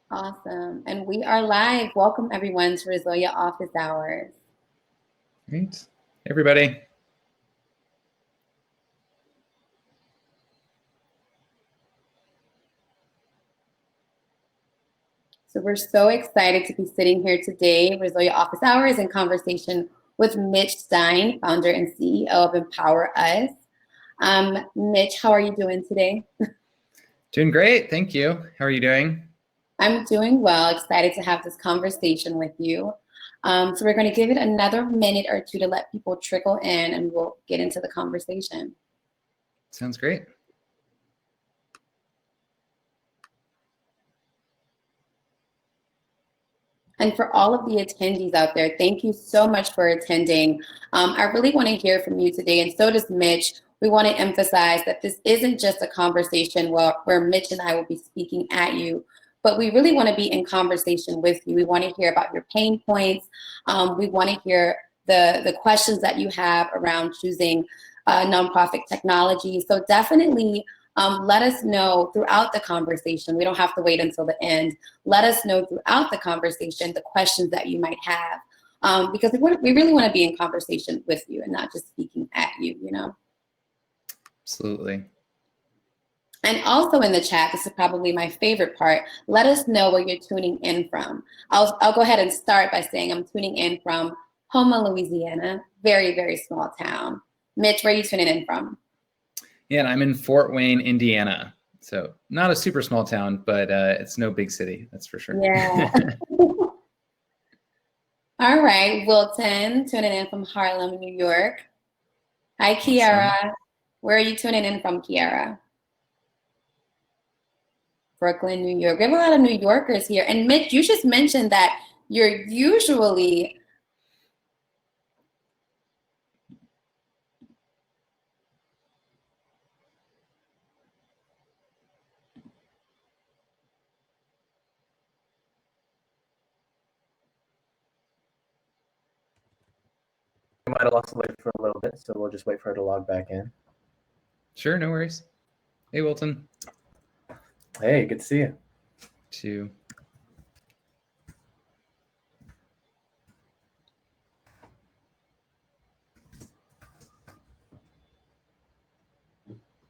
Awesome. And we are live. Welcome everyone to Resilia Office Hours. Great. Everybody. So we're so excited to be sitting here today, Resilia Office Hours, in conversation with Mitch Stein, founder and CEO of MPowerUs. Mitch, how are you doing today? Doing great. Thank you. How are you doing? I'm doing well. Excited to have this conversation with you. So we're going to give it another minute or two to let people trickle in, and we'll get into the conversation. Sounds great. And for all of the attendees out there, thank you so much for attending. I really want to hear from you today, and so does Mitch. We want to emphasize that this isn't just a conversation where Mitch and I will be speaking at you, but we really want to be in conversation with you. We want to hear about your pain points. We want to hear the questions that you have around choosing nonprofit technology. So definitely let us know throughout the conversation. We don't have to wait until the end. Let us know throughout the conversation the questions that you might have, because we really want to be in conversation with you and not just speaking at you, you know? Absolutely. And also in the chat, this is probably my favorite part, let us know where you're tuning in from. I'll go ahead and start by saying I'm tuning in from Houma, Louisiana, very, very small town. Mitch, where are you tuning in from? Yeah, and I'm in Fort Wayne, Indiana. So not a super small town, but it's no big city, that's for sure. Yeah. All right, Wilton, tuning in from Harlem, New York. Hi, Kiara. Awesome. Where are you tuning in from, Kiara? Brooklyn, New York. We have a lot of New Yorkers here. And Mitch, you just mentioned that you're usually We might have lost the wait for a little bit, so we'll just wait for her to log back in. Sure, no worries. Hey, Wilton. Hey, good to see you. Too.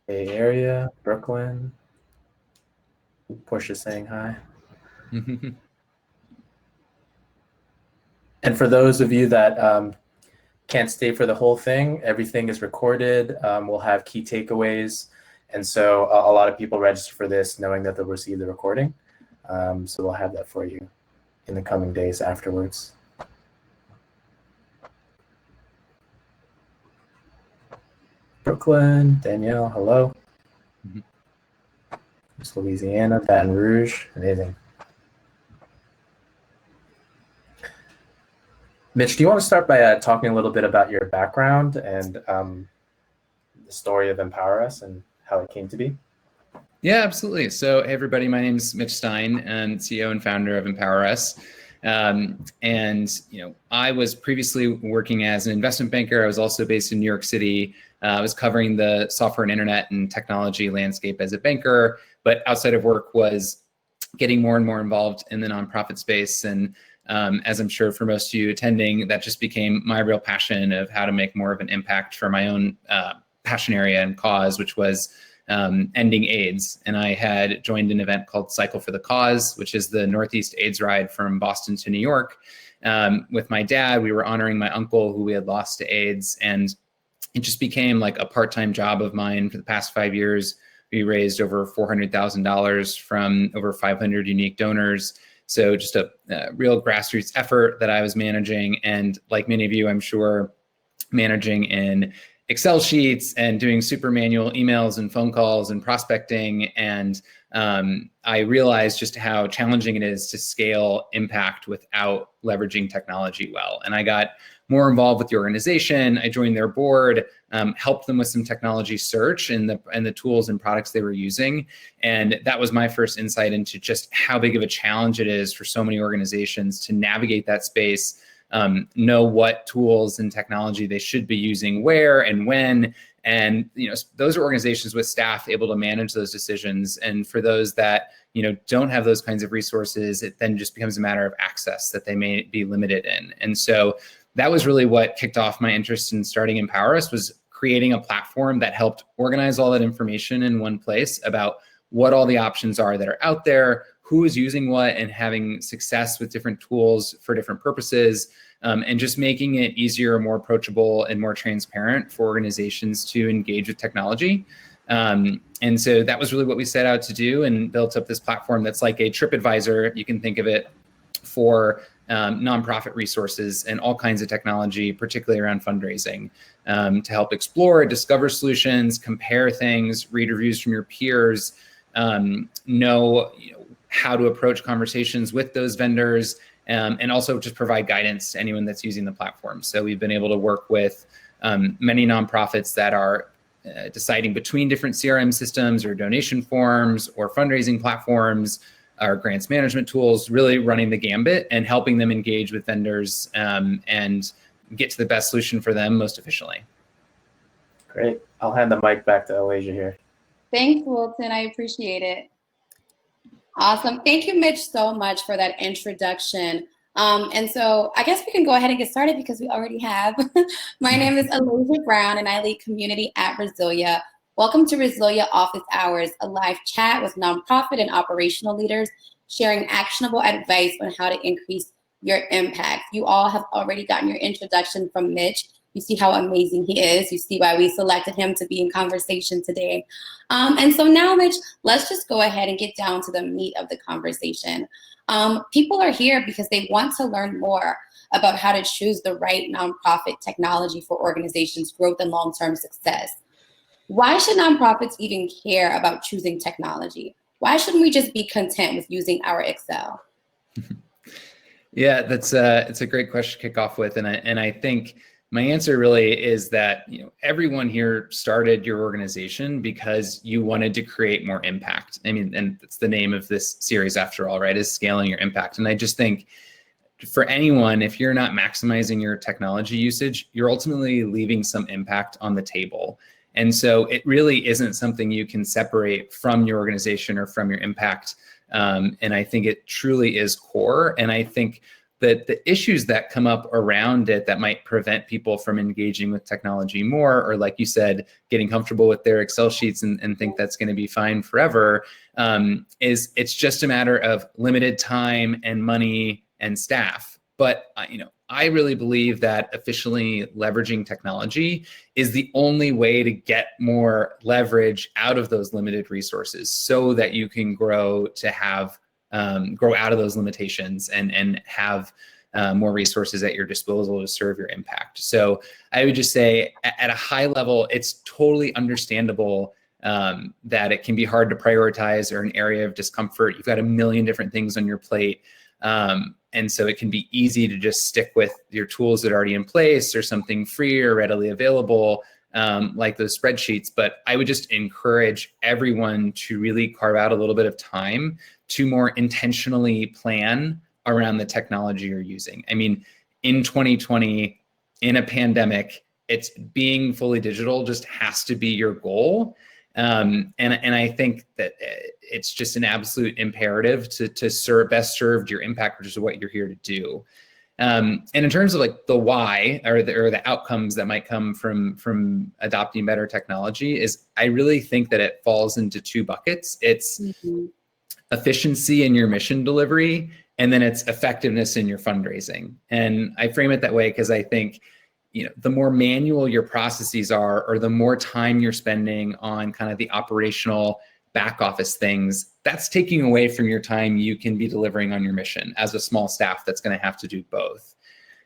Bay Area, Brooklyn. Portia's saying hi. And for those of you that can't stay for the whole thing, everything is recorded. We'll have key takeaways. And so a lot of people register for this knowing that they'll receive the recording. So we'll have that for you in the coming days afterwards. Brooklyn, Danielle, hello. It's Louisiana, Baton Rouge, amazing. Mitch, do you want to start by talking a little bit about your background and the story of MPowerUs and how it came to be? Yeah, absolutely. So, hey, everybody, my name is Mitch Stein. I'm CEO and founder of MPowerUs. And, I was previously working as an investment banker. I was also based in New York City. I was covering the software and internet and technology landscape as a banker, but outside of work was getting more and more involved in the nonprofit space. And as I'm sure for most of you attending, that just became my real passion of how to make more of an impact for my own passion area and cause, which was ending AIDS. And I had joined an event called Cycle for the Cause, which is the Northeast AIDS ride from Boston to New York. With my dad, we were honoring my uncle who we had lost to AIDS. And it just became like a part-time job of mine for the past 5 years. We raised over $400,000 from over 500 unique donors. So just a real grassroots effort that I was managing. And like many of you, I'm sure, managing in Excel sheets and doing super manual emails and phone calls and prospecting. And I realized just how challenging it is to scale impact without leveraging technology well. And I got more involved with the organization. I joined their board, helped them with some technology search and the tools and products they were using. And that was my first insight into just how big of a challenge it is for so many organizations to navigate that space, know what tools and technology they should be using where and when, And those are organizations with staff able to manage those decisions. And for those that don't have those kinds of resources, it then just becomes a matter of access that they may be limited in. And so that was really what kicked off my interest in starting MPowerUs, was creating a platform that helped organize all that information in one place about what all the options are that are out there, who is using what, and having success with different tools for different purposes, and just making it easier, more approachable, and more transparent for organizations to engage with technology. And so that was really what we set out to do, and built up this platform that's like a TripAdvisor. You can think of it for nonprofit resources and all kinds of technology, particularly around fundraising, to help explore, discover solutions, compare things, read reviews from your peers, know how to approach conversations with those vendors, and also just provide guidance to anyone that's using the platform. So we've been able to work with many nonprofits that are deciding between different CRM systems or donation forms or fundraising platforms or grants management tools, really running the gambit and helping them engage with vendors and get to the best solution for them most efficiently. Great. I'll hand the mic back to Alasia here. Thanks, Wilton. I appreciate it. Awesome. Thank you, Mitch, so much for that introduction. And so I guess we can go ahead and get started because we already have. My name is Alasia Brown, and I lead community at Resilia. Welcome to Resilia Office Hours, a live chat with nonprofit and operational leaders sharing actionable advice on how to increase your impact. You all have already gotten your introduction from Mitch. You see how amazing he is. You see why we selected him to be in conversation today. And so now, Mitch, let's just go ahead and get down to the meat of the conversation. People are here because they want to learn more about how to choose the right nonprofit technology for organizations' growth and long-term success. Why should nonprofits even care about choosing technology? Why shouldn't we just be content with using our Excel? Yeah, it's a great question to kick off with, and I think my answer really is that everyone here started your organization because you wanted to create more impact. I mean, and it's the name of this series after all, right? Is scaling your impact. And I just think for anyone, if you're not maximizing your technology usage, you're ultimately leaving some impact on the table. And so it really isn't something you can separate from your organization or from your impact. And I think it truly is core. And I think that the issues that come up around it that might prevent people from engaging with technology more, or like you said, getting comfortable with their Excel sheets and think that's going to be fine forever, is it's just a matter of limited time and money and staff. But I really believe that efficiently leveraging technology is the only way to get more leverage out of those limited resources, so that you can grow to have grow out of those limitations and have more resources at your disposal to serve your impact. So I would just say at a high level, it's totally understandable that it can be hard to prioritize or an area of discomfort. You've got a million different things on your plate. And so it can be easy to just stick with your tools that are already in place or something free or readily available, like those spreadsheets. But I would just encourage everyone to really carve out a little bit of time to more intentionally plan around the technology you're using. I mean, in 2020, in a pandemic, it's being fully digital just has to be your goal. And I think that it's just an absolute imperative to best serve your impact, which is what you're here to do. And in terms of like the why or the outcomes that might come from adopting better technology, is I really think that it falls into two buckets. It's efficiency in your mission delivery, and then it's effectiveness in your fundraising. And I frame it that way because I think the more manual your processes are, or the more time you're spending on kind of the operational back office things, that's taking away from your time you can be delivering on your mission as a small staff that's going to have to do both.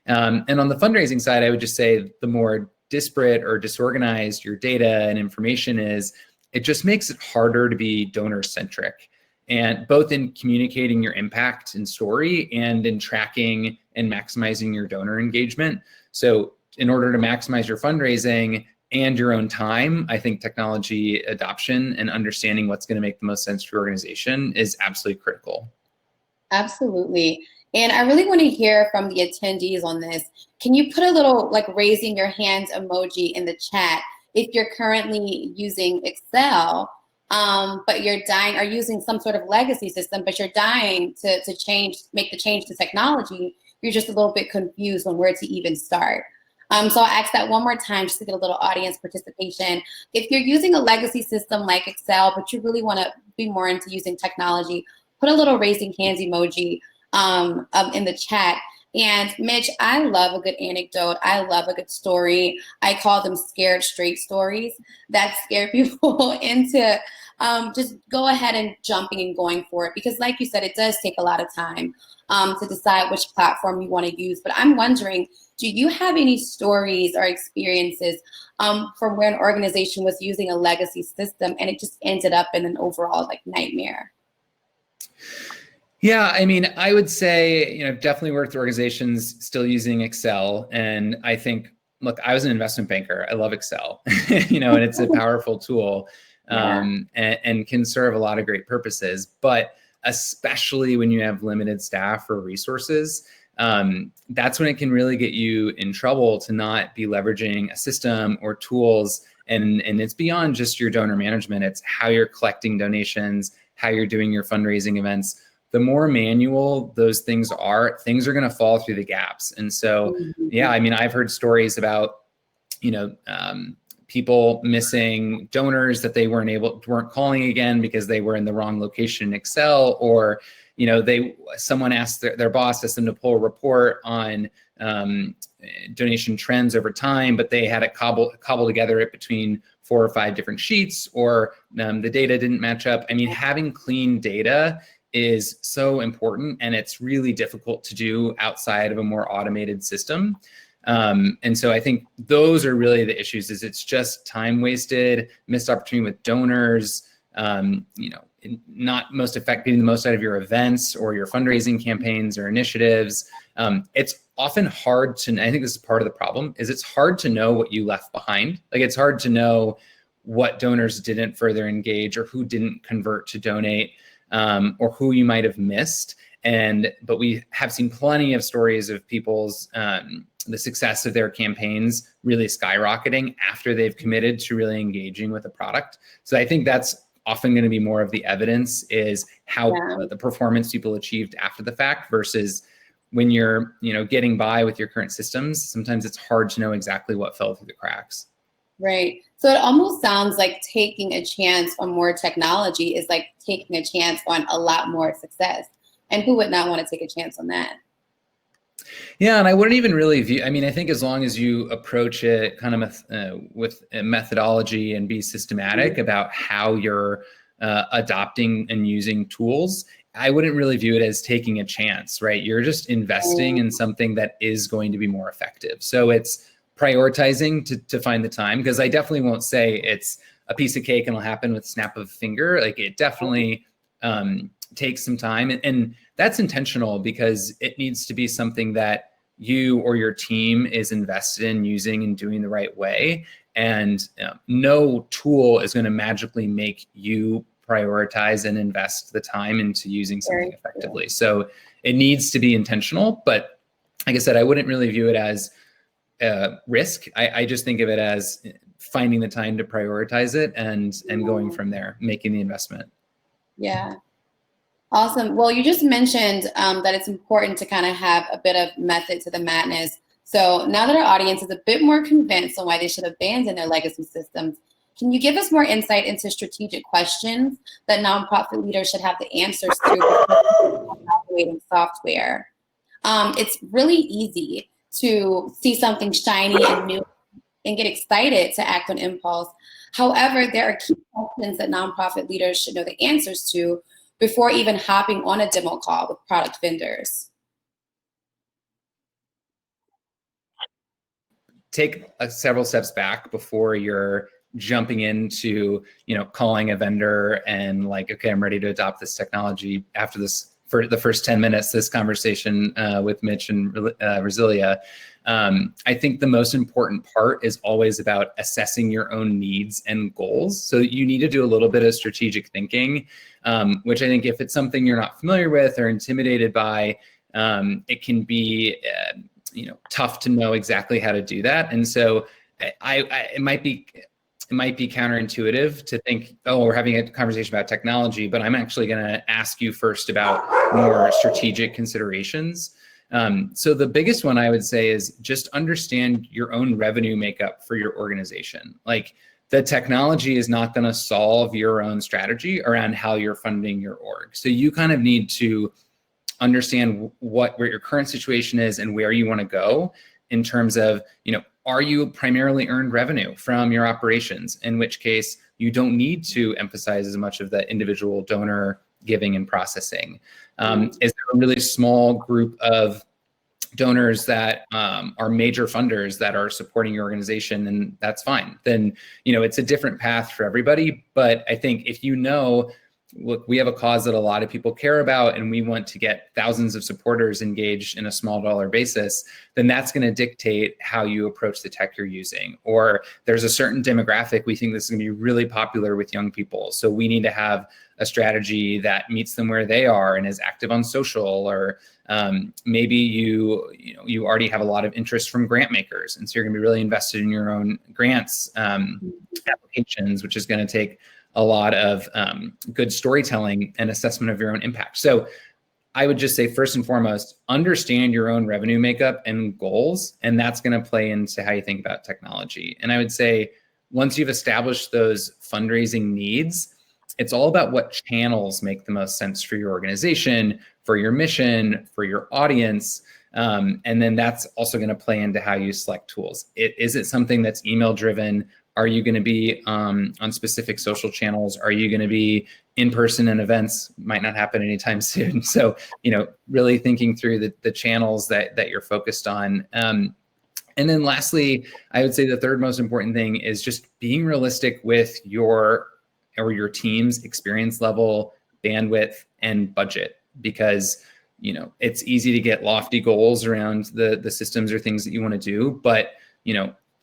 And on the fundraising side, I would just say the more disparate or disorganized your data and information is, it just makes it harder to be donor-centric, and both in communicating your impact and story and in tracking and maximizing your donor engagement. So in order to maximize your fundraising and your own time, I think technology adoption and understanding what's going to make the most sense for your organization is absolutely critical. Absolutely. And I really want to hear from the attendees on this. Can you put a little like raising your hands emoji in the chat if you're currently using Excel, but you're dying, or using some sort of legacy system, but you're dying to make the change to technology, you're just a little bit confused on where to even start. So I'll ask that one more time just to get a little audience participation. If you're using a legacy system like Excel, but you really want to be more into using technology, put a little raising hands emoji in the chat. And Mitch, I love a good anecdote. I love a good story. I call them scared straight stories that scare people into just go ahead and jumping and going for it. Because like you said, it does take a lot of time to decide which platform you want to use. But I'm wondering, do you have any stories or experiences from where an organization was using a legacy system and it just ended up in an overall like nightmare? Yeah, I mean, I would say, definitely worked with organizations still using Excel. And I think, look, I was an investment banker. I love Excel, and it's a powerful tool and can serve a lot of great purposes. But especially when you have limited staff or resources, that's when it can really get you in trouble to not be leveraging a system or tools. And it's beyond just your donor management. It's how you're collecting donations, how you're doing your fundraising events. The more manual those things are going to fall through the gaps. And so, yeah, I mean, I've heard stories about, people missing donors that they weren't calling again because they were in the wrong location in Excel, or, someone asked their boss asked them to pull a report on donation trends over time, but they had it cobble together it between 4 or 5 different sheets, or the data didn't match up. I mean, having clean data is so important, and it's really difficult to do outside of a more automated system. And so I think those are really the issues. Is it's just time wasted, missed opportunity with donors, not getting the most out of your events or your fundraising campaigns or initiatives. It's often hard to, I think this is part of the problem, is it's hard to know what you left behind. Like, it's hard to know what donors didn't further engage, or who didn't convert to donate, or who you might have missed. But we have seen plenty of stories of people's, the success of their campaigns really skyrocketing after they've committed to really engaging with the product. So I think that's often going to be more of the evidence, is how the performance people achieved after the fact versus when you're, getting by with your current systems. Sometimes it's hard to know exactly what fell through the cracks. Right. So it almost sounds like taking a chance on more technology is like taking a chance on a lot more success. And who would not want to take a chance on that? Yeah, and I wouldn't even really view, I mean, I think as long as you approach it kind of with a methodology and be systematic about how you're adopting and using tools, I wouldn't really view it as taking a chance, right? You're just investing in something that is going to be more effective. So it's prioritizing to find the time, because I definitely won't say it's a piece of cake and it'll happen with a snap of a finger. Like, it definitely takes some time, and that's intentional, because it needs to be something that you or your team is invested in using and doing the right way. And no tool is going to magically make you prioritize and invest the time into using something effectively. So it needs to be intentional. But like I said, I wouldn't really view it as risk. I just think of it as finding the time to prioritize it and going from there, making the investment. Yeah. Awesome. Well, you just mentioned that it's important to kind of have a bit of method to the madness. So now that our audience is a bit more convinced on why they should abandon their legacy systems, can you give us more insight into strategic questions that nonprofit leaders should have the answers to before evaluating software? It's really easy to see something shiny and new and get excited to act on impulse. However, there are key questions that nonprofit leaders should know the answers to before even hopping on a demo call with product vendors. Take several steps back before you're jumping into, calling a vendor and like, okay, I'm ready to adopt this technology. After this, for the first 10 minutes, this conversation with Mitch and Resilia, I think the most important part is always about assessing your own needs and goals. So you need to do a little bit of strategic thinking, which I think if it's something you're not familiar with or intimidated by, it can be tough to know exactly how to do that. And so it might be it might be counterintuitive to think, oh, we're having a conversation about technology, but I'm actually going to ask you first about more strategic considerations. So the biggest one I would say is just understand your own revenue makeup for your organization. Like, the technology is not going to solve your own strategy around how you're funding your org. So you kind of need to understand where your current situation is and where you want to go in terms of, are you primarily earned revenue from your operations? In which case you don't need to emphasize as much of the individual donor giving and processing. Is there a really small group of donors that are major funders that are supporting your organization, and that's fine. Then, it's a different path for everybody. But I think if look, we have a cause that a lot of people care about, and we want to get thousands of supporters engaged in a small dollar basis, then that's going to dictate how you approach the tech you're using. Or there's a certain demographic, we think this is going to be really popular with young people, so we need to have a strategy that meets them where they are and is active on social. Or maybe you already have a lot of interest from grant makers, and so you're going to be really invested in your own grants applications, which is going to take a lot of good storytelling and assessment of your own impact. So I would just say, first and foremost, understand your own revenue makeup and goals, and that's going to play into how you think about technology. And I would say, once you've established those fundraising needs, it's all about what channels make the most sense for your organization, for your mission, for your audience. And then that's also going to play into how you select tools. Is it something that's email driven? Are you going to be on specific social channels? Are you going to be in person in events? Might not happen anytime soon. So, really thinking through the channels that you're focused on. And then lastly, I would say the third most important thing is just being realistic with your team's experience level, bandwidth, and budget, because it's easy to get lofty goals around the systems or things that you want to do, but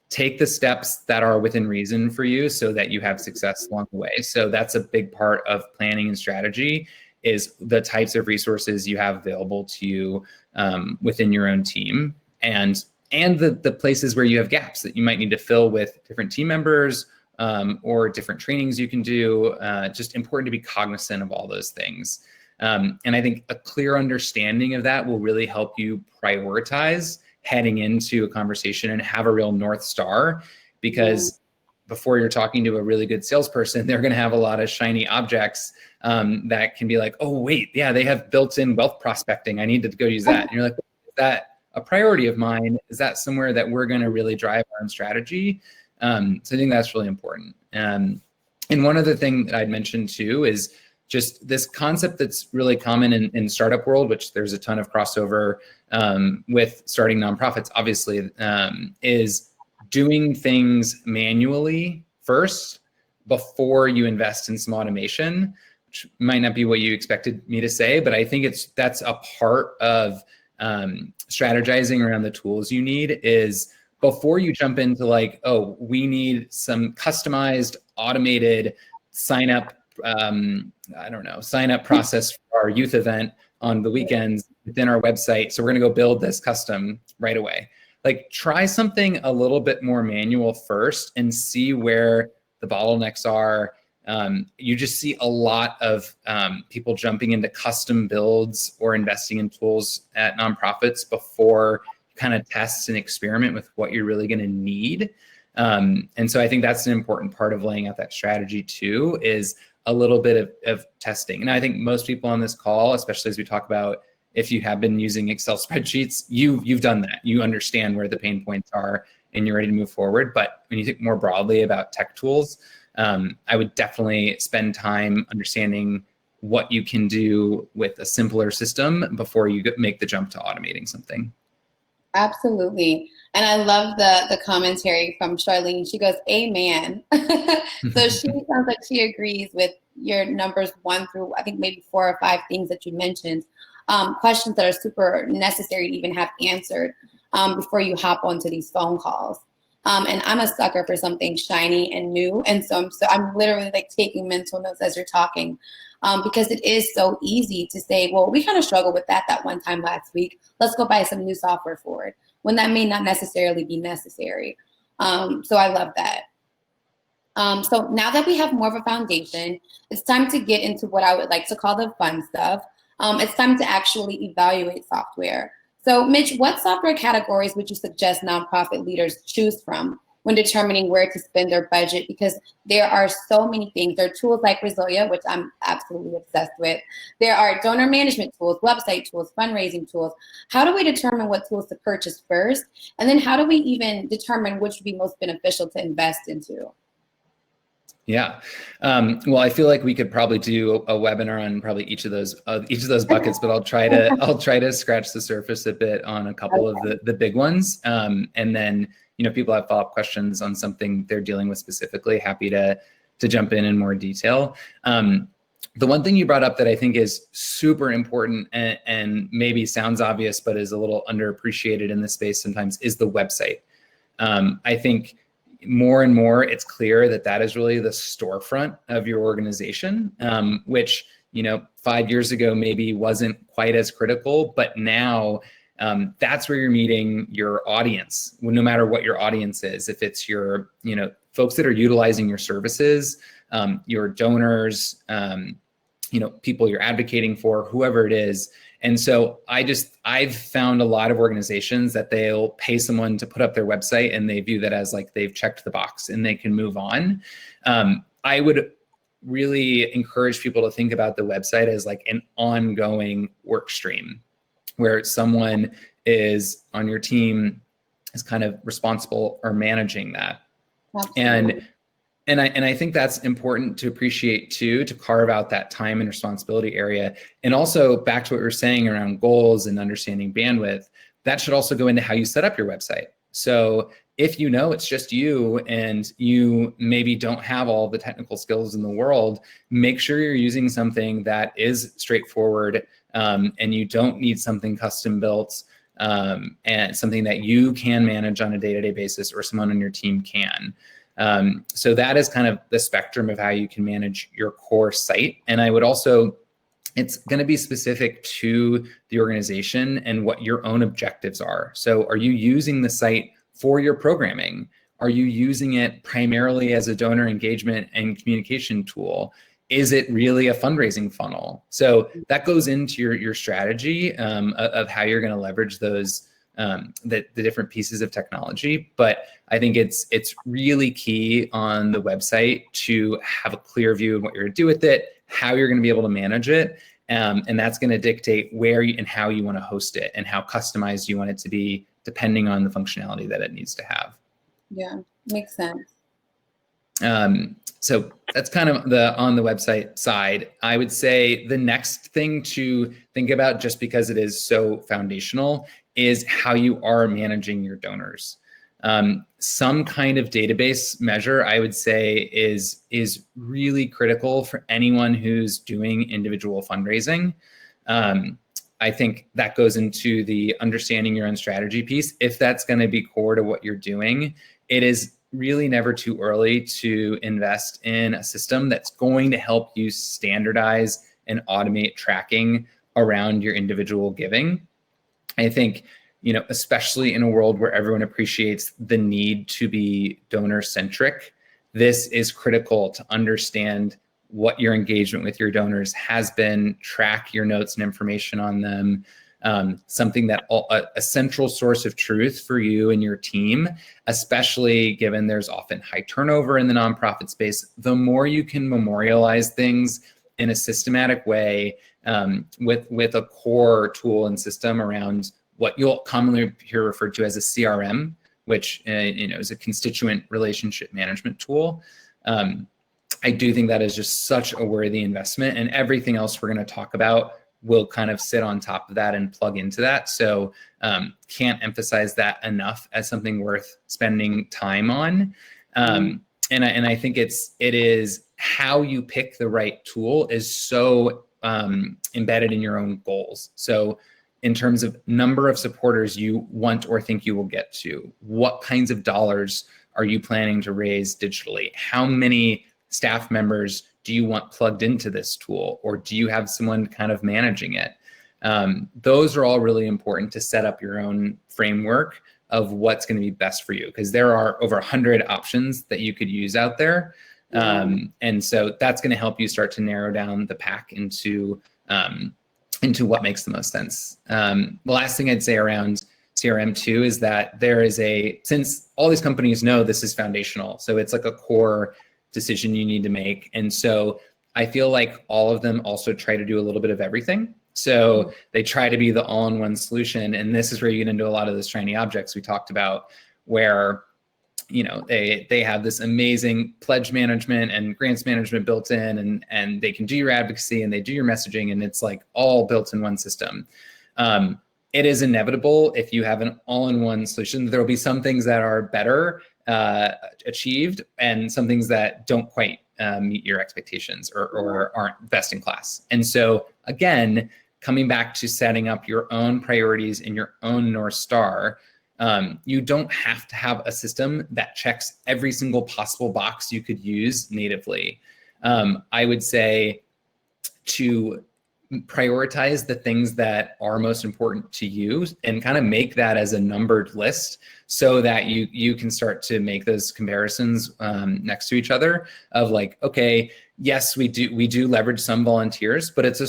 take the steps that are within reason for you so that you have success along the way. So that's a big part of planning and strategy, is the types of resources you have available to you within your own team, and the places where you have gaps that you might need to fill with different team members or different trainings you can do. Just important to be cognizant of all those things. And I think a clear understanding of that will really help you prioritize heading into a conversation and have a real North Star, because before you're talking to a really good salesperson, they're going to have a lot of shiny objects that can be like, oh, wait, yeah, they have built-in wealth prospecting. I need to go use that. And you're like, is that a priority of mine? Is that somewhere that we're going to really drive our own strategy? So I think that's really important. And one other thing that I'd mentioned too is just this concept that's really common in startup world, which there's a ton of crossover with starting nonprofits, obviously, is doing things manually first before you invest in some automation, which might not be what you expected me to say, but I think that's a part of strategizing around the tools you need, is before you jump into like, oh, we need some customized automated sign up process for our youth event on the weekends within our website. So we're going to go build this custom right away. Like, try something a little bit more manual first and see where the bottlenecks are. You just see a lot of people jumping into custom builds or investing in tools at nonprofits before you kind of test and experiment with what you're really going to need. And so I think that's an important part of laying out that strategy too, is a little bit of testing. And I think most people on this call, especially as we talk about, if you have been using Excel spreadsheets, you've done that. You understand where the pain points are and you're ready to move forward. But when you think more broadly about tech tools, I would definitely spend time understanding what you can do with a simpler system before you make the jump to automating something. Absolutely. And I love the commentary from Charlene. She goes, amen. So she sounds like she agrees with your numbers 1 through, I think, maybe 4 or 5 things that you mentioned, questions that are super necessary to even have answered before you hop onto these phone calls. And I'm a sucker for something shiny and new. And so I'm literally like taking mental notes as you're talking, because it is so easy to say, well, we kind of struggled with that one time last week. Let's go buy some new software for it, when that may not necessarily be necessary. So I love that. So now that we have more of a foundation, it's time to get into what I would like to call the fun stuff. It's time to actually evaluate software. So Mitch, what software categories would you suggest nonprofit leaders choose from when determining where to spend their budget? Because there are so many things. There are tools like Resilia, which I'm absolutely obsessed with. There are donor management tools, website tools, fundraising tools. How do we determine what tools to purchase first? And then how do we even determine which would be most beneficial to invest into? Yeah. Well, I feel like we could probably do a webinar on probably each of those buckets, but I'll try to scratch the surface a bit on a couple of the big ones. And then, people have follow-up questions on something they're dealing with specifically, happy to jump in more detail. The one thing you brought up that I think is super important and maybe sounds obvious, but is a little underappreciated in this space sometimes is the website. I think more and more, it's clear that is really the storefront of your organization, which, 5 years ago maybe wasn't quite as critical, but now that's where you're meeting your audience, no matter what your audience is. If it's your, folks that are utilizing your services, your donors, people you're advocating for, whoever it is. And so I've found a lot of organizations that they'll pay someone to put up their website and they view that as like they've checked the box and they can move on. I would really encourage people to think about the website as like an ongoing work stream where someone is on your team is kind of responsible or managing that. Absolutely. And I think that's important to appreciate too, to carve out that time and responsibility area. And also back to what we were saying around goals and understanding bandwidth, that should also go into how you set up your website. So if it's just you and you maybe don't have all the technical skills in the world, make sure you're using something that is straightforward and you don't need something custom built and something that you can manage on a day-to-day basis or someone on your team can. So that is kind of the spectrum of how you can manage your core site. And I would also, it's going to be specific to the organization and what your own objectives are. So are you using the site for your programming? Are you using it primarily as a donor engagement and communication tool? Is it really a fundraising funnel? So that goes into your strategy of how you're going to leverage those the different pieces of technology. But I think it's really key on the website to have a clear view of what you're going to do with it, how you're going to be able to manage it. And that's going to dictate where and how you want to host it and how customized you want it to be, depending on the functionality that it needs to have. Yeah, makes sense. So that's kind of on the website side. I would say the next thing to think about, just because it is so foundational, is how you are managing your donors. Some kind of database measure, I would say, is really critical for anyone who's doing individual fundraising. I think that goes into the understanding your own strategy piece. If that's going to be core to what you're doing, it is really never too early to invest in a system that's going to help you standardize and automate tracking around your individual giving. I think, especially in a world where everyone appreciates the need to be donor-centric, this is critical to understand what your engagement with your donors has been, track your notes and information on them, something that a central source of truth for you and your team, especially given there's often high turnover in the nonprofit space. The more you can memorialize things in a systematic way with a core tool and system around what you'll commonly hear referred to as a CRM, which is a constituent relationship management tool. I do think that is just such a worthy investment, and everything else we're going to talk about will kind of sit on top of that and plug into that. So can't emphasize that enough as something worth spending time on. And I think it is how you pick the right tool is so embedded in your own goals. So in terms of number of supporters you want or think you will get to, what kinds of dollars are you planning to raise digitally? How many staff members do you want plugged into this tool, or do you have someone kind of managing it? Those are all really important to set up your own framework of what's going to be best for you, because there are over 100 options that you could use out there. And so that's going to help you start to narrow down the pack into what makes the most sense. The last thing I'd say around CRM too is that there is since all these companies know this is foundational, so it's like a core decision you need to make. And so I feel like all of them also try to do a little bit of everything. So they try to be the all-in-one solution. And this is where you get into a lot of those shiny objects we talked about, where they have this amazing pledge management and grants management built in, and they can do your advocacy and they do your messaging, and it's like all built in one system. It is inevitable if you have an all-in-one solution, there will be some things that are better achieved and some things that don't quite meet your expectations or aren't best in class. And so again, coming back to setting up your own priorities and your own North Star, you don't have to have a system that checks every single possible box you could use natively. I would say to prioritize the things that are most important to you and kind of make that as a numbered list so that you can start to make those comparisons next to each other of like, okay, yes, we do leverage some volunteers, but it's a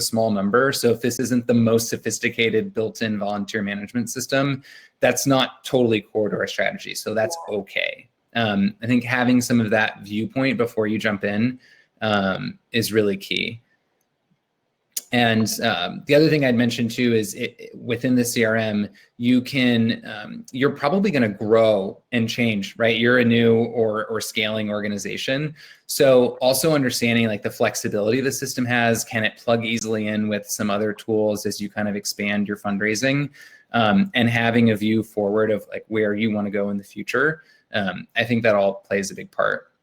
small number. So if this isn't the most sophisticated built-in volunteer management system, that's not totally core to our strategy. So that's okay. I think having some of that viewpoint before you jump in is really key. And the other thing I'd mention too is within the CRM, you're probably going to grow and change, right? You're a new or scaling organization. So also understanding like the flexibility the system has, can it plug easily in with some other tools as you kind of expand your fundraising, and having a view forward of like where you want to go in the future. I think that all plays a big part.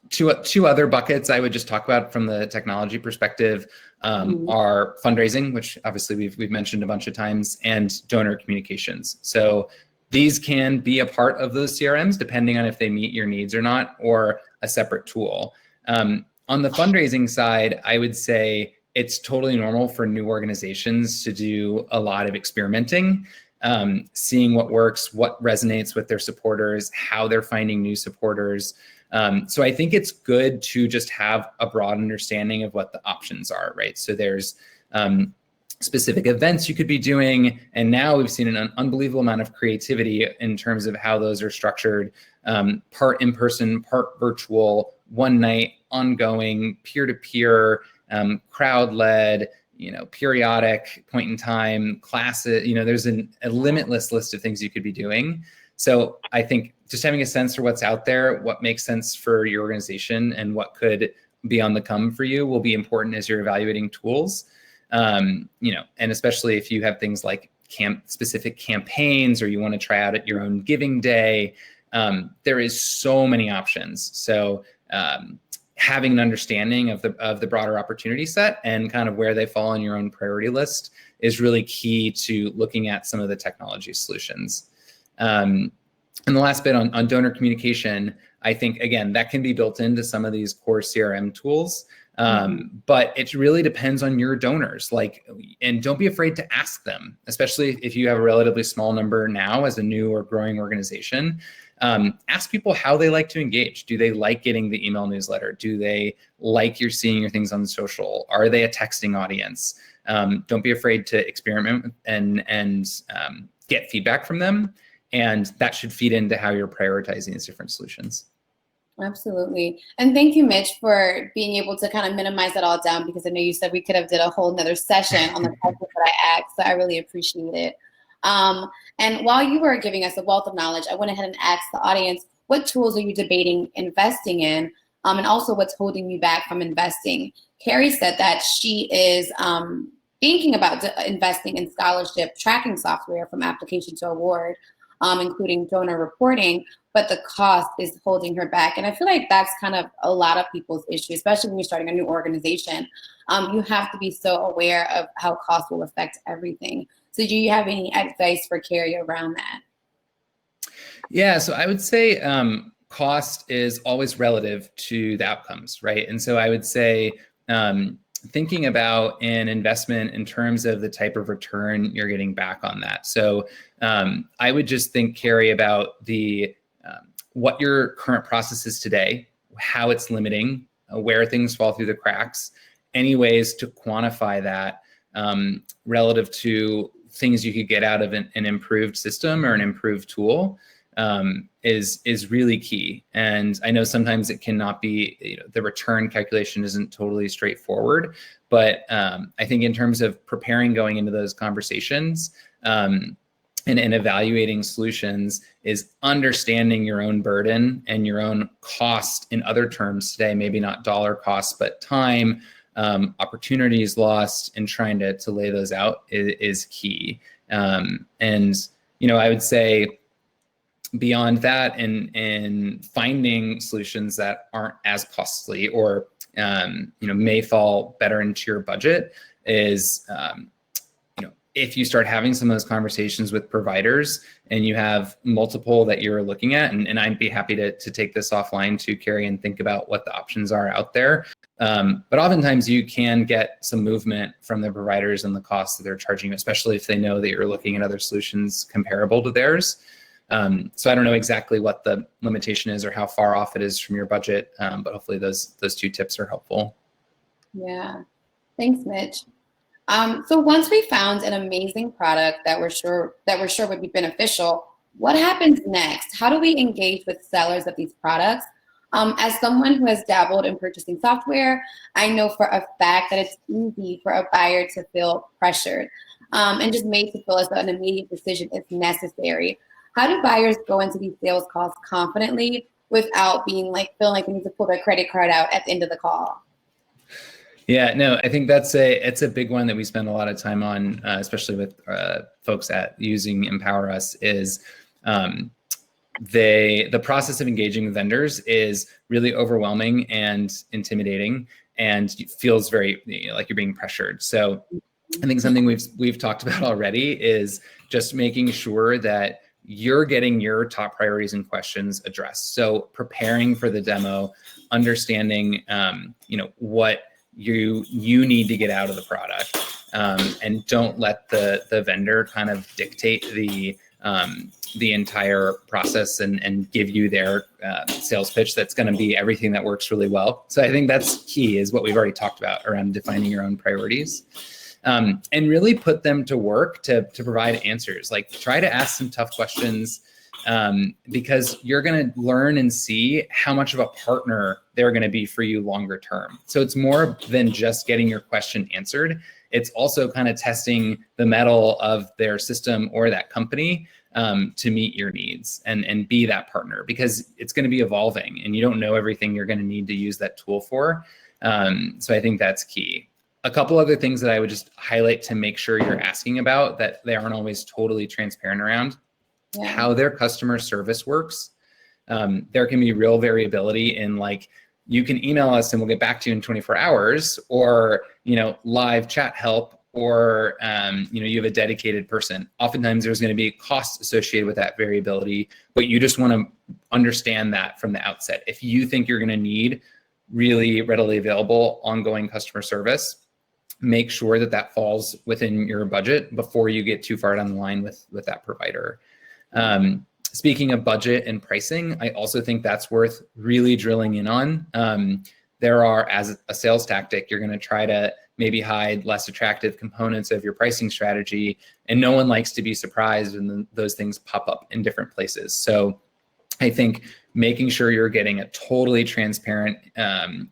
Two other buckets I would just talk about from the technology perspective are fundraising, which obviously we've mentioned a bunch of times, and donor communications. So these can be a part of those CRMs depending on if they meet your needs or not, or a separate tool. On the fundraising side, I would say it's totally normal for new organizations to do a lot of experimenting, seeing what works, what resonates with their supporters, how they're finding new supporters. So I think it's good to just have a broad understanding of what the options are, right? So there's specific events you could be doing, and now we've seen an unbelievable amount of creativity in terms of how those are structured, part in-person, part virtual, one night, ongoing, peer-to-peer, crowd-led, periodic point in time, classes, there's a limitless list of things you could be doing. So I think just having a sense for what's out there, what makes sense for your organization, and what could be on the come for you will be important as you're evaluating tools. And especially if you have things like specific campaigns, or you want to try out at your own giving day, there is so many options. So having an understanding of the broader opportunity set and kind of where they fall on your own priority list is really key to looking at some of the technology solutions. And the last bit on donor communication, I think, again, that can be built into some of these core CRM tools, but it really depends on your donors. And don't be afraid to ask them, especially if you have a relatively small number now as a new or growing organization. Ask people how they like to engage. Do they like getting the email newsletter? Do they like seeing your things on social? Are they a texting audience? Don't be afraid to experiment and get feedback from them. And that should feed into how you're prioritizing these different solutions. Absolutely. And thank you, Mitch, for being able to kind of minimize that all down, because I know you said we could have did a whole nother session on the questions that I asked. So I really appreciate it. And while you were giving us a wealth of knowledge, I went ahead and asked the audience, what tools are you debating investing in? And also what's holding you back from investing? Carrie said that she is thinking about investing in scholarship tracking software from application to award, including donor reporting, but the cost is holding her back. And I feel like that's kind of a lot of people's issue, especially when you're starting a new organization. You have to be so aware of how cost will affect everything. So do you have any advice for Carrie around that? Yeah, so I would say cost is always relative to the outcomes, right? And so I would say thinking about an investment in terms of the type of return you're getting back on that. So I would just think, Carrie, about the what your current process is today, how it's limiting, where things fall through the cracks, any ways to quantify that relative to things you could get out of an improved system or an improved tool is really key. And I know sometimes it cannot be, the return calculation isn't totally straightforward, but I think in terms of preparing going into those conversations and evaluating solutions is understanding your own burden and your own cost in other terms today, maybe not dollar costs, but time, opportunities lost, and trying to lay those out is key. And, I would say, beyond that, and finding solutions that aren't as costly or may fall better into your budget is if you start having some of those conversations with providers and you have multiple that you're looking at, and I'd be happy to take this offline too, Carrie, and think about what the options are out there. But oftentimes you can get some movement from the providers and the costs that they're charging, especially if they know that you're looking at other solutions comparable to theirs. So I don't know exactly what the limitation is or how far off it is from your budget, but hopefully those two tips are helpful. Yeah, thanks, Mitch. So once we found an amazing product that we're sure would be beneficial, what happens next? How do we engage with sellers of these products? As someone who has dabbled in purchasing software, I know for a fact that it's easy for a buyer to feel pressured and just made to feel as though an immediate decision is necessary. How do buyers go into these sales calls confidently without feeling like they need to pull their credit card out at the end of the call? Yeah, no, I think it's a big one that we spend a lot of time on, especially with folks at using MPowerUs, is the process of engaging with vendors is really overwhelming and intimidating, and feels very like you're being pressured. So I think something we've talked about already is just making sure that you're getting your top priorities and questions addressed. So preparing for the demo, understanding what you need to get out of the product, and don't let the vendor kind of dictate the entire process and give you their sales pitch that's going to be everything that works really well. So I think that's key, is what we've already talked about around defining your own priorities, and really put them to work to provide answers. Like, try to ask some tough questions, because you're going to learn and see how much of a partner they're going to be for you longer term. So it's more than just getting your question answered. It's also kind of testing the mettle of their system or that company to meet your needs and be that partner, because it's going to be evolving and you don't know everything you're going to need to use that tool for. So I think that's key. A couple other things that I would just highlight to make sure you're asking about that they aren't always totally transparent around. Yeah. How their customer service works. There can be real variability in, like, you can email us and we'll get back to you in 24 hours, or, live chat help, or, you have a dedicated person. Oftentimes there's going to be costs associated with that variability, but you just want to understand that from the outset. If you think you're going to need really readily available ongoing customer service, make sure that falls within your budget before you get too far down the line with that provider. Speaking of budget and pricing, I also think that's worth really drilling in on. There are, as a sales tactic, you're going to try to maybe hide less attractive components of your pricing strategy, and no one likes to be surprised when those things pop up in different places. So I think making sure you're getting a totally transparent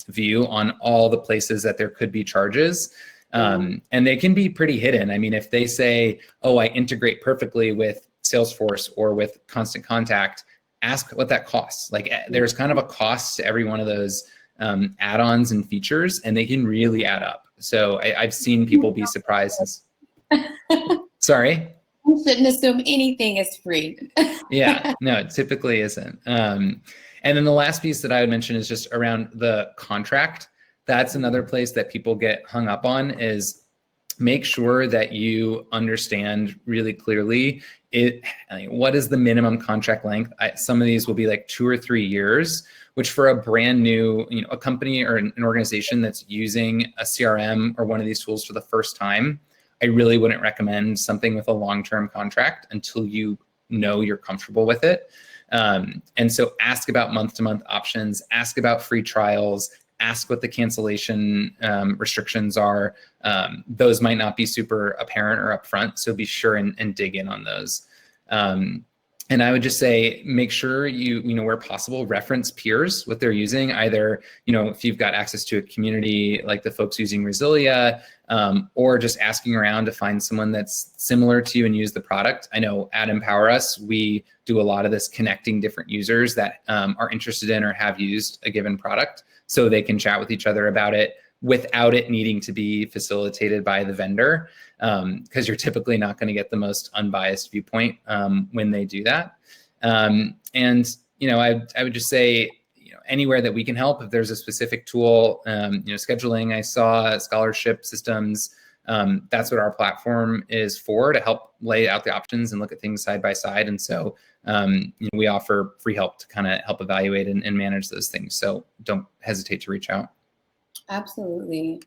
view on all the places that there could be charges. And they can be pretty hidden. I mean, if they say, oh, I integrate perfectly with Salesforce or with Constant Contact, ask what that costs. Like, there's kind of a cost to every one of those add-ons and features, and they can really add up. So I've seen people be surprised. Sorry? You shouldn't assume anything is free. Yeah, no, it typically isn't. And then the last piece that I would mention is just around the contract. That's another place that people get hung up on, is make sure that you understand really clearly what is the minimum contract length. Some of these will be like 2 or 3 years, which for a brand new, a company or an organization that's using a CRM or one of these tools for the first time, I really wouldn't recommend something with a long-term contract until you know you're comfortable with it. And so ask about month-to-month options, ask about free trials, ask what the cancellation restrictions are. Those might not be super apparent or upfront, so be sure and dig in on those. And I would just say, make sure you where possible, reference peers, what they're using, either, if you've got access to a community like the folks using Resilia, or just asking around to find someone that's similar to you and use the product. I know at MPowerUs, we do a lot of this connecting different users that are interested in or have used a given product so they can chat with each other about it without it needing to be facilitated by the vendor, because you're typically not going to get the most unbiased viewpoint when they do that. And I would just say, anywhere that we can help, if there's a specific tool, scheduling, I saw scholarship systems, that's what our platform is for, to help lay out the options and look at things side by side. And so we offer free help to kind of help evaluate and manage those things. So don't hesitate to reach out. Absolutely.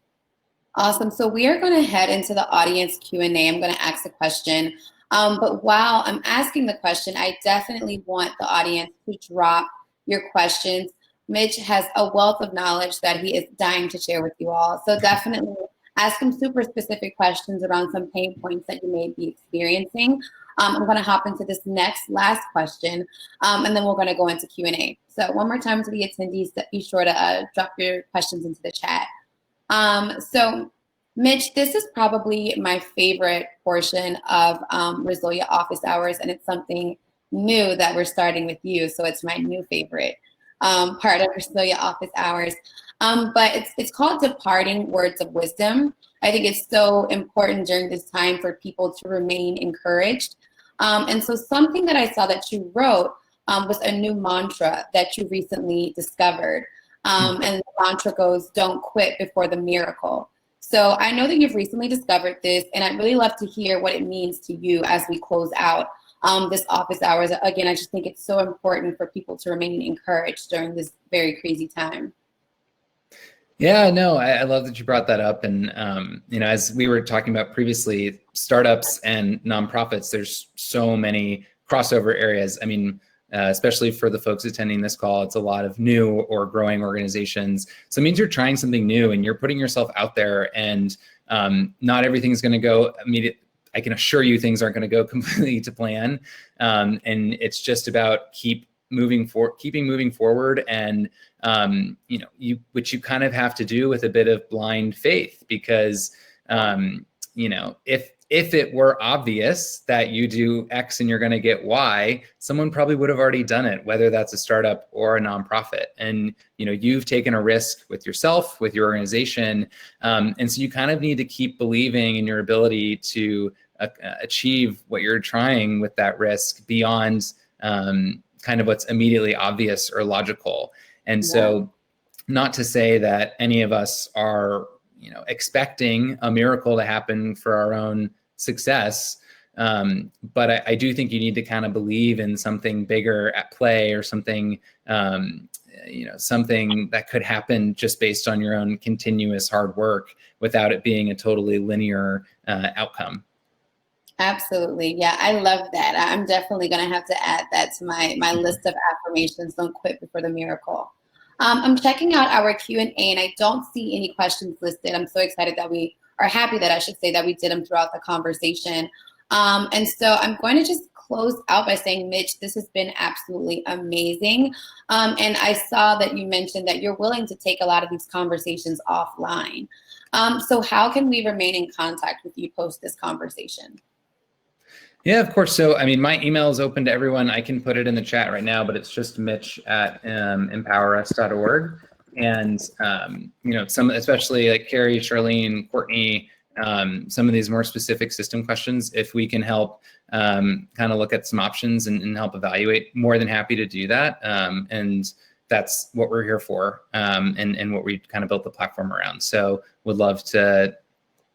Awesome. So we are going to head into the audience Q&A. I'm going to ask a question. But while I'm asking the question, I definitely want the audience to drop your questions. Mitch has a wealth of knowledge that he is dying to share with you all. So definitely ask him super specific questions around some pain points that you may be experiencing. I'm going to hop into this last question, and then we're going to go into Q&A. So one more time to the attendees, be sure to drop your questions into the chat. So Mitch, this is probably my favorite portion of Resilia office hours, and it's something new that we're starting with you. So it's my new favorite part of Resilia office hours. But it's called Departing Words of Wisdom. I think it's so important during this time for people to remain encouraged. And so something that I saw that you wrote was a new mantra that you recently discovered. And the mantra goes, "Don't quit before the miracle." So I know that you've recently discovered this, and I'd really love to hear what it means to you as we close out this office hours. Again, I just think it's so important for people to remain encouraged during this very crazy time. Yeah, no, I love that you brought that up. And, as we were talking about previously, startups and nonprofits, there's so many crossover areas. I mean, especially for the folks attending this call, it's a lot of new or growing organizations. So it means you're trying something new and you're putting yourself out there, and not everything's going to go immediately. I can assure you things aren't going to go completely to plan. And it's just about keeping moving forward, and which you kind of have to do with a bit of blind faith, because if it were obvious that you do X and you're going to get Y, someone probably would have already done it, whether that's a startup or a nonprofit. And you've taken a risk with yourself, with your organization, and so you kind of need to keep believing in your ability to achieve what you're trying with that risk beyond kind of what's immediately obvious or logical. And so, not to say that any of us are expecting a miracle to happen for our own success, but I do think you need to kind of believe in something bigger at play, or something something that could happen just based on your own continuous hard work, without it being a totally linear outcome. Absolutely. Yeah, I love that. I'm definitely going to have to add that to my list of affirmations. Don't quit before the miracle. I'm checking out our Q&A, and I don't see any questions listed. I'm so excited that we are happy that, I should say, that we did them throughout the conversation. And so I'm going to just close out by saying, Mitch, this has been absolutely amazing. And I saw that you mentioned that you're willing to take a lot of these conversations offline. So how can we remain in contact with you post this conversation? Yeah, of course. So, I mean, my email is open to everyone. I can put it in the chat right now, but it's just mitch@empowerus.org. And, some, especially like Carrie, Charlene, Courtney, some of these more specific system questions, if we can help kind of look at some options and help evaluate, more than happy to do that. And that's what we're here for, and what we kind of built the platform around. So would love to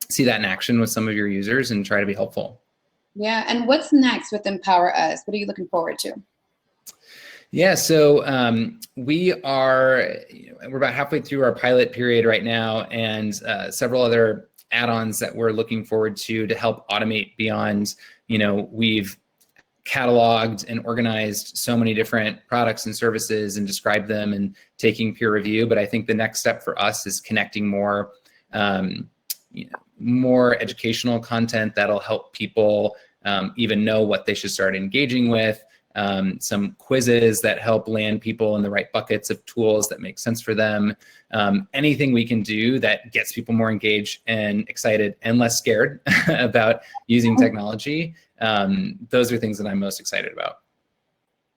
see that in action with some of your users and try to be helpful. Yeah, and what's next with MPowerUs? What are you looking forward to? Yeah, so we're about halfway through our pilot period right now, and several other add-ons that we're looking forward to help automate beyond. We've cataloged and organized so many different products and services and described them and taking peer review. But I think the next step for us is connecting more, more educational content that'll help people even know what they should start engaging with. Some quizzes that help land people in the right buckets of tools that make sense for them. Anything we can do that gets people more engaged and excited and less scared about using technology. Those are things that I'm most excited about.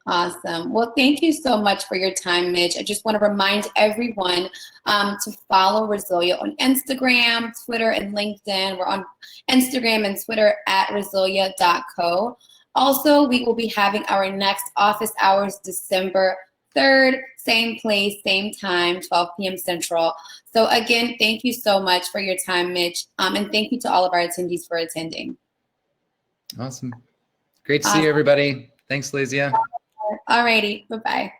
Awesome. Well, thank you so much for your time, Mitch. I just want to remind everyone to follow Resilia on Instagram, Twitter, and LinkedIn. We're on Instagram and Twitter at resilia.co. Also, we will be having our next office hours December 3rd, same place, same time, 12 p.m. Central. So again, thank you so much for your time, Mitch. And thank you to all of our attendees for attending. Awesome. Great to see you, everybody. Thanks, Lizia. All righty. Bye-bye.